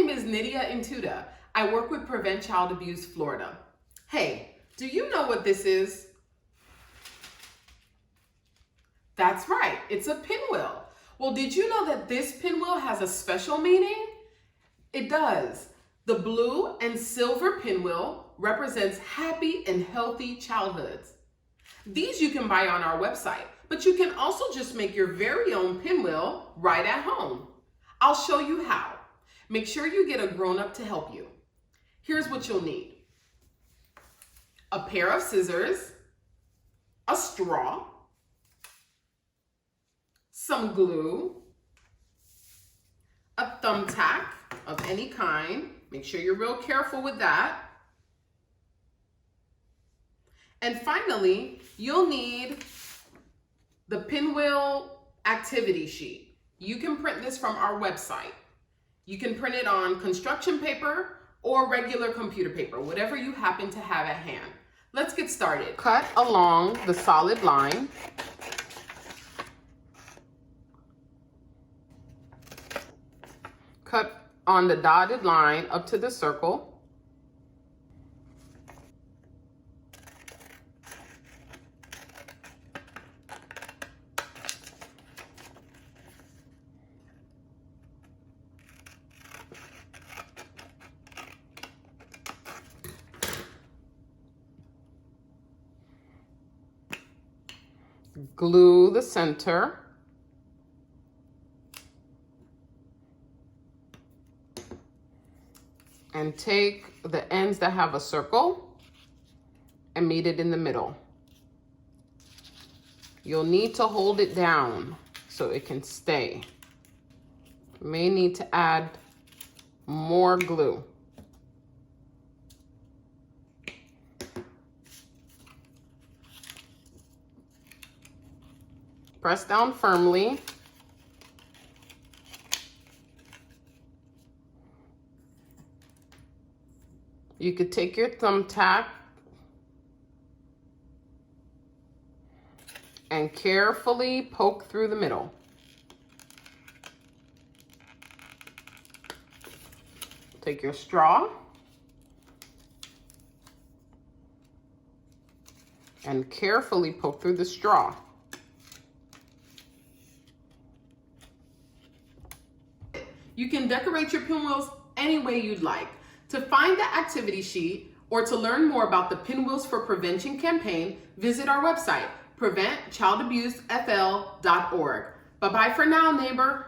name is Nydia Intuda. I work with Prevent Child Abuse Florida. Hey, do you know what this is? That's right, it's a pinwheel. Well, did you know that this pinwheel has a special meaning? It does. The blue and silver pinwheel represents happy and healthy childhoods. These you can buy on our website, but you can also just make your very own pinwheel right at home. I'll show you how. Make sure you get a grown-up to help you. Here's what you'll need. A pair of scissors, a straw, some glue, a thumbtack of any kind. Make sure you're real careful with that. And finally, you'll need the pinwheel activity sheet. You can print this from our website. You can print it on construction paper or regular computer paper, whatever you happen to have at hand. Let's get started. Cut along the solid line. Cut on the dotted line up to the circle. Glue the center. And take the ends that have a circle and meet it in the middle. You'll need to hold it down so it can stay. You may need to add more glue. Press down firmly. You could take your thumbtack and carefully poke through the middle. Take your straw and carefully poke through the straw. You can decorate your pinwheels any way you'd like. To find the activity sheet or to learn more about the Pinwheels for Prevention campaign, visit our website, preventchildabusefl.org. Bye-bye for now, neighbor.